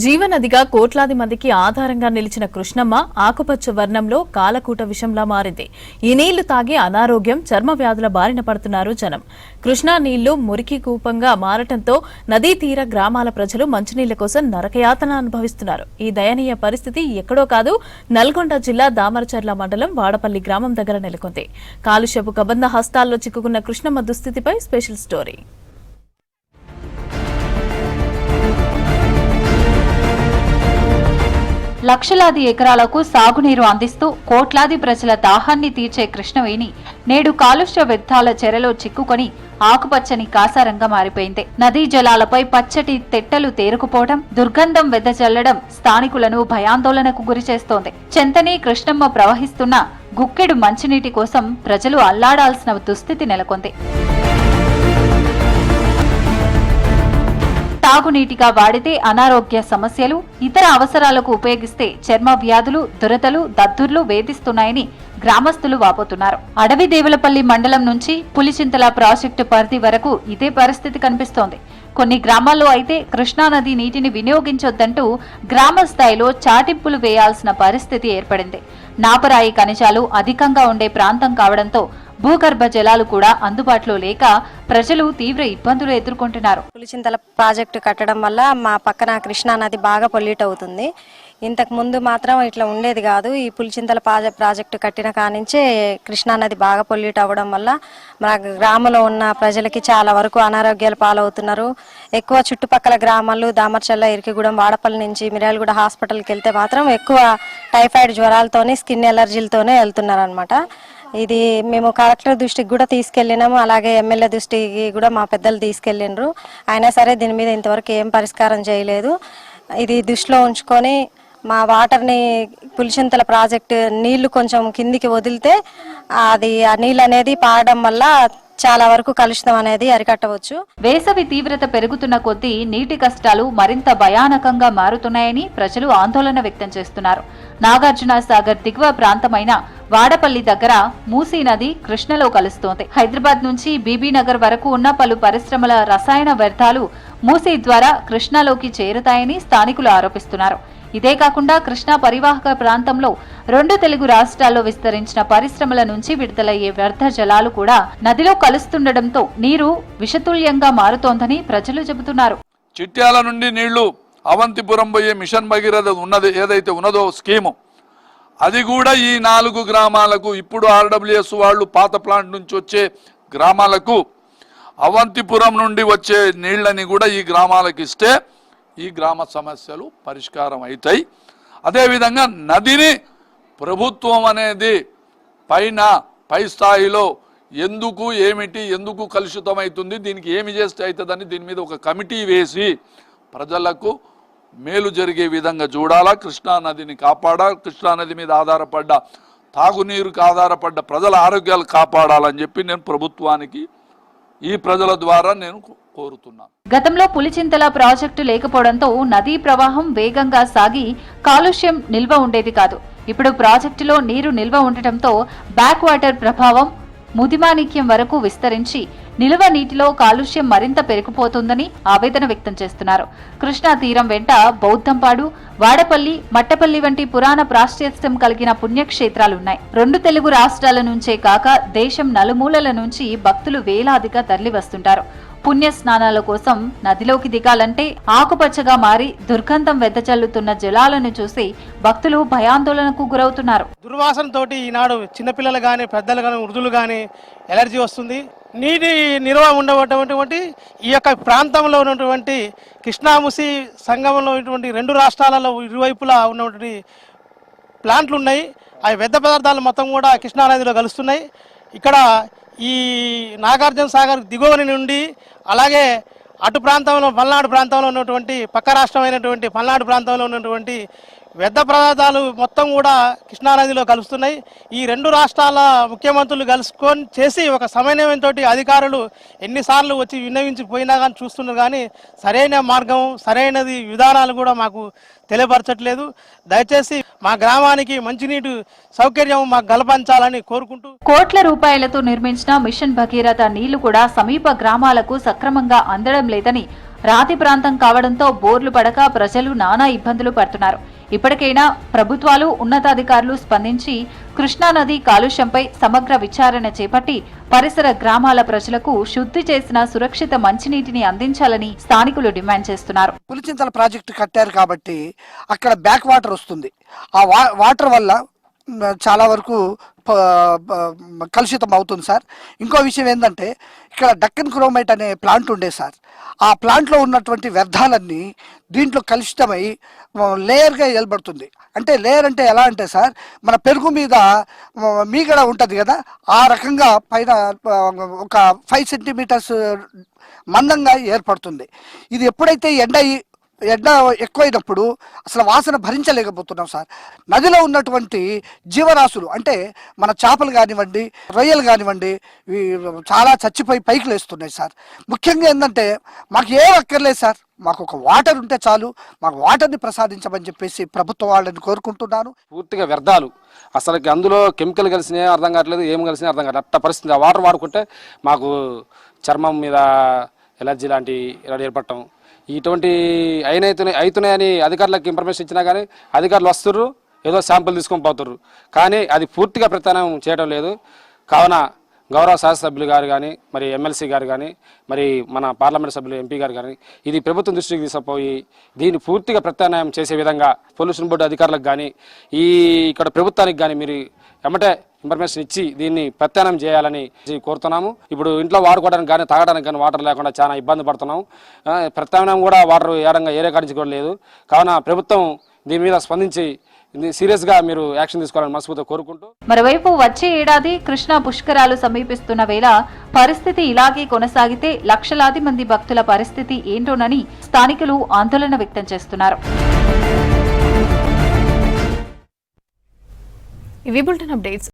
జీవనదిగా కోట్లాది మందికి ఆధారంగా నిలిచిన కృష్ణమ్మ ఆకుపచ్చ వర్ణంలో కాలకూట విషంలా మారింది. ఈ నీళ్లు తాగి అనారోగ్యం, చర్మ వ్యాధుల బారిన పడుతున్నారు జనం. కృష్ణా నీళ్లు మురికి కూపంగా మారటంతో నదీ తీర గ్రామాల ప్రజలు మంచినీళ్ల కోసం నరకయాతన అనుభవిస్తున్నారు. ఈ దయనీయ పరిస్థితి ఎక్కడో కాదు, నల్గొండ జిల్లా దామరచర్ల మండలం వాడపల్లి గ్రామం దగ్గర నెలకొంది. కాలుష్యపు కబంధ హస్తాల్లో చిక్కుకున్న కృష్ణమ్మ దుస్థితిపై స్పెషల్ స్టోరీ. లక్షలాది ఎకరాలకు సాగునీరు అందిస్తూ కోట్లాది ప్రజల దాహాన్ని తీర్చే కృష్ణవేణి నేడు కాలుష్య వ్యర్థాల చెరలో చిక్కుకొని ఆకుపచ్చని కాసారంగా మారిపోయింది. నదీ జలాలపై పచ్చటి తెట్టలు తేరుకుపోవడం, దుర్గంధం వెదజల్లడం స్థానికులను భయాందోళనకు గురిచేస్తోంది. చెంతని కృష్ణమ్మ ప్రవహిస్తున్న గుక్కెడు మంచినీటి కోసం ప్రజలు అల్లాడాల్సిన దుస్థితి నెలకొంది. తాగునీటిగా వాడితే అనారోగ్య సమస్యలు, ఇతర అవసరాలకు ఉపయోగిస్తే చర్మ వ్యాధులు, దురదలు, దద్దుర్లు వేధిస్తున్నాయని గ్రామస్తులు వాపోతున్నారు. అడవి దేవులపల్లి మండలం నుంచి పులిచింతల ప్రాజెక్టు పరిధి వరకు ఇదే పరిస్థితి కనిపిస్తోంది. కొన్ని గ్రామాల్లో అయితే కృష్ణానది నీటిని వినియోగించొద్దంటూ గ్రామ స్థాయిలో చాటింపులు వేయాల్సిన పరిస్థితి ఏర్పడింది. నాపరాయి ఖనిజాలు అధికంగా ఉండే ప్రాంతం కావడంతో భూగర్భ జలాలు కూడా అందుబాటులో లేక ప్రజలు తీవ్ర ఇబ్బందులు ఎదుర్కొంటున్నారు. పులిచింతల ప్రాజెక్టు కట్టడం వల్ల మా పక్కన కృష్ణా నది బాగా పొల్యూట్ అవుతుంది. ఇంతకు ముందు మాత్రం ఇట్లా ఉండేది కాదు. ఈ పులిచింతల ప్రాజెక్టు కట్టిన కానించే కృష్ణా నది బాగా పొల్యూట్ అవ్వడం వల్ల మా గ్రామంలో ఉన్న ప్రజలకి చాలా వరకు అనారోగ్యాలు పాలవుతున్నారు. ఎక్కువ చుట్టుపక్కల గ్రామాలు దామర్చల్ల, ఇరికిగూడెం, వాడపల్లి నుంచి మిర్యాలగూడ హాస్పిటల్కి వెళ్తే మాత్రం ఎక్కువ టైఫాయిడ్ జ్వరాలతోనే, స్కిన్ ఎలర్జీలతోనే వెళ్తున్నారు అనమాట. ఇది మేము కలెక్టర్ దృష్టికి కూడా తీసుకెళ్ళినాము, అలాగే ఎమ్మెల్యే దృష్టికి కూడా మా పెద్దలు తీసుకెళ్ళిండ్రు. అయినా సరే దీని మీద ఇంతవరకు ఏం పరిష్కారం చేయలేదు. ఇది దృష్టిలో ఉంచుకొని మా వాటర్ని పులిచింతల ప్రాజెక్టు నీళ్లు కొంచెం కిందికి వదిలితే అది ఆ నీళ్ళు అనేది పారడం వల్ల చాలా వరకు కలుషితం అనేది అరికట్టవచ్చు. వేసవి తీవ్రత పెరుగుతున్న కొద్దీ నీటి కష్టాలు మరింత భయానకంగా మారుతున్నాయని ప్రజలు ఆందోళన వ్యక్తం చేస్తున్నారు. నాగార్జున సాగర్ దిగువ ప్రాంతమైన వాడపల్లి దగ్గర మూసీ నది కృష్ణలో కలుస్తోంది. హైదరాబాద్ నుంచి బీబీనగర్ వరకు ఉన్న పలు పరిశ్రమల రసాయన వ్యర్థాలు మూసీ ద్వారా కృష్ణలోకి చేరుతాయని స్థానికులు ఆరోపిస్తున్నారు. ఇదే కాకుండా కృష్ణా పరివాహక ప్రాంతంలో 2 తెలుగు రాష్ట్రాల్లో విస్తరించిన పరిశ్రమల నుంచి విడుదలయ్యే వ్యర్థ జలాలు కూడా నదిలో కలుస్తుండటంతో నీరు విషతుల్యంగా మారుతోందని ప్రజలు చెబుతున్నారు. చిట్యాల నుండి నీళ్లు అవంతిపురం పోయే మిషన్ భగీరథ ఉన్నది ఏదైతే ఉన్నదో స్కీము, అది కూడా ఈ 4 గ్రామాలకు, ఇప్పుడు ఆర్డబ్ల్యూఎస్ వాళ్ళు పాత ప్లాంట్ నుంచి వచ్చే గ్రామాలకు అవంతిపురం నుండి వచ్చే నీళ్ళని కూడా ఈ గ్రామాలకు ఇస్తే ఈ గ్రామ సమస్యలు పరిష్కారం అవుతాయి. అదేవిధంగా నదిని ప్రభుత్వం అనేది పై స్థాయిలో ఎందుకు కలుషితం అవుతుంది, దీనికి ఏమి చేస్తే అవుతుందని దీని మీద ఒక కమిటీ వేసి ప్రజలకు మేలు జరిగే విధంగా చూడాలా. కృష్ణా నదిని కాపాడాలి. కృష్ణా నది మీద ఆధారపడ్డ, తాగునీరుకు ఆధారపడ్డ ప్రజల ఆరోగ్యాలు కాపాడాలని చెప్పి నేను ప్రభుత్వానికి ఈ ప్రజల ద్వారా నేను కోరుతున్నాను. గతంలో పులిచింతల ప్రాజెక్టు లేకపోవడంతో నదీ ప్రవాహం వేగంగా సాగి కాలుష్యం నిల్వ ఉండేది కాదు. ఇప్పుడు ప్రాజెక్టులో నీరు నిల్వ ఉండటంతో బ్యాక్ వాటర్ ప్రభావం ముదిమాణిక్యం వరకు విస్తరించి నిల్వ నీటిలో కాలుష్యం మరింత పెరిగిపోతుందని ఆవేదన వ్యక్తం చేస్తున్నారు. కృష్ణా తీరం వెంట బౌద్ధంపాడు, వాడపల్లి, మట్టపల్లి వంటి పురాణ ప్రాశస్త్యం కలిగిన పుణ్యక్షేత్రాలున్నాయి. 2 తెలుగు రాష్ట్రాల నుంచే కాక దేశం నలుమూలల నుంచి భక్తులు వేలాదిగా తరలివస్తుంటారు. పుణ్య స్నానాల కోసం నదిలోకి దిగాలంటే ఆకుపచ్చగా మారి దుర్గంధం వెదజల్లుతున్న జలాలను చూసి భక్తులు భయాందోళనకు గురవుతున్నారు. దుర్వాసనతోటి ఈనాడు చిన్నపిల్లలు కానీ, పెద్దలు కానీ, వృద్ధులు కానీ ఎలర్జీ వస్తుంది. నీటి నిల్వ ఉండేటువంటి ఈ యొక్క ప్రాంతంలో ఉన్నటువంటి కృష్ణాముసి సంగమంలో ఉన్నటువంటి 2 రాష్ట్రాలలో ఇరువైపులా ఉన్నటువంటి ప్లాంట్లు ఉన్నాయి. ఆ వ్యర్థ పదార్థాలు మొత్తం కూడా కృష్ణానదిలో కలుస్తున్నాయి. ఇక్కడ ఈ నాగార్జున సాగర్ దిగువని నుండి, అలాగే అటు ప్రాంతంలో పల్నాడు ప్రాంతంలో ఉన్నటువంటి పక్క రాష్ట్రమైనటువంటి పల్నాడు ప్రాంతంలో ఉన్నటువంటి వ్యర్థ పదార్థాలు మొత్తం కూడా కృష్ణానదిలో కలుస్తున్నాయి. ఈ 2 రాష్ట్రాల ముఖ్యమంత్రులు కలుసుకొని చేసి ఒక సమన్వయంతో అధికారులు ఎన్నిసార్లు వచ్చి విన్నవించిపోయినా కానీ చూస్తున్నారు, కానీ సరైన మార్గం, సరైనది విధానాలు కూడా మాకు తెలియపరచట్లేదు. దయచేసి మా గ్రామానికి మంచినీటి సౌకర్యం మాకు కల్పించాలని కోరుకుంటూ, కోట్ల రూపాయలతో నిర్మించిన మిషన్ భగీరథ నీళ్లు కూడా సమీప గ్రామాలకు సక్రమంగా అందడం లేదని రాతి ప్రాంతం కావడంతో బోర్లు పడక ప్రజలు నానా ఇబ్బందులు పడుతున్నారు. ఇప్పటికైనా ప్రభుత్వాలు, ఉన్నతాధికారులు స్పందించి కృష్ణానది కాలుష్యంపై సమగ్ర విచారణ చేపట్టి పరిసర గ్రామాల ప్రజలకు శుద్ధి చేసిన సురక్షిత మంచినీటిని అందించాలని స్థానికులు డిమాండ్ చేస్తున్నారు. పులిచింతల ప్రాజెక్టు కట్టారు కాబట్టి అక్కడ బ్యాక్ వాటర్ వస్తుంది. ఆ వాటర్ వల్ల చాలా వరకు కలుషితం అవుతుంది సార్. ఇంకో విషయం ఏంటంటే ఇక్కడ డక్కన్ క్రోమైట్ అనే ప్లాంట్ ఉండే సార్. ఆ ప్లాంట్లో ఉన్నటువంటి వ్యర్థాలన్నీ దీంట్లో కలుషితమై లేయర్గా ఏర్పడుతుంది. అంటే లేయర్ అంటే ఎలా అంటే సార్, మన పెరుగు మీద మీగడ ఉంటుంది కదా, ఆ రకంగా పైన ఒక 5 సెంటీమీటర్స్ మందంగా ఏర్పడుతుంది. ఇది ఎప్పుడైతే ఎండ ఎక్కువైనప్పుడు అసలు వాసన భరించలేకపోతున్నాం సార్. నదిలో ఉన్నటువంటి జీవరాశులు అంటే మన చేపలు కానివ్వండి, రొయ్యలు కానివ్వండి, చాలా చచ్చిపోయి పైకి లేస్తున్నాయి సార్. ముఖ్యంగా ఏంటంటే మాకు ఏం అక్కర్లేదు సార్, మాకు ఒక వాటర్ ఉంటే చాలు, మాకు వాటర్ని ప్రసాదించమని చెప్పేసి ప్రభుత్వం వాళ్ళని కోరుకుంటున్నాను. పూర్తిగా వ్యర్థాలు, అసలు అందులో కెమికల్ కలిసినా అర్థం కావట్లేదు, ఏం కలిసినా అర్థం కావట్లేదు. అట్ట పరిస్థితి. ఆ వాటర్ వాడుకుంటే మాకు చర్మం మీద ఎలర్జీ లాంటి ఏర్పడటం ఇటువంటి అవుతున్నాయని అధికారులకు ఇన్ఫర్మేషన్ ఇచ్చినా కానీ అధికారులు వస్తుర్రు, ఏదో శాంపుల్ తీసుకొని పోతుర్రు, కానీ అది పూర్తిగా ప్రత్యామ్నాయం చేయడం లేదు. కావున గౌరవ శాసనసభ్యులు గారు కానీ, మరి ఎమ్మెల్సీ గారు కానీ, మరి మన పార్లమెంట్ సభ్యులు ఎంపీ గారు కానీ ఇది ప్రభుత్వం దృష్టికి తీసుకుపోయి దీన్ని పూర్తిగా ప్రత్యామ్నాయం చేసే విధంగా పొల్యూషన్ బోర్డు అధికారులకు కానీ ఇక్కడ ప్రభుత్వానికి కానీ మీరు ఎమ్మటే ఇన్ఫర్మేషన్ ఇచ్చి దీన్ని ప్రత్యామ్నాయం చేయాలని కోరుతున్నాము. ఇప్పుడు ఇంట్లో వాడుకోవడానికి కానీ తాగడానికి కానీ వాటర్ లేకుండా చాలా ఇబ్బంది పడుతున్నాము. ప్రత్యామ్నాయం కూడా వాటర్ ఏరే కాడించి కూడా లేదు. కావున ప్రభుత్వం దీని మీద స్పందించి సీరియస్ గా మీరు యాక్షన్ తీసుకోవాలని మనస్ఫూర్తిగా కోరుకుంటూ, మరోవైపు వచ్చే ఏడాది కృష్ణా పుష్కరాలు సమీపిస్తున్న వేళ పరిస్థితి ఇలాగే కొనసాగితే లక్షలాది మంది భక్తుల పరిస్థితి ఏంటోనని స్థానికులు ఆందోళన వ్యక్తం చేస్తున్నారు. ఇవి బులెటిన్ అప్డేట్స్.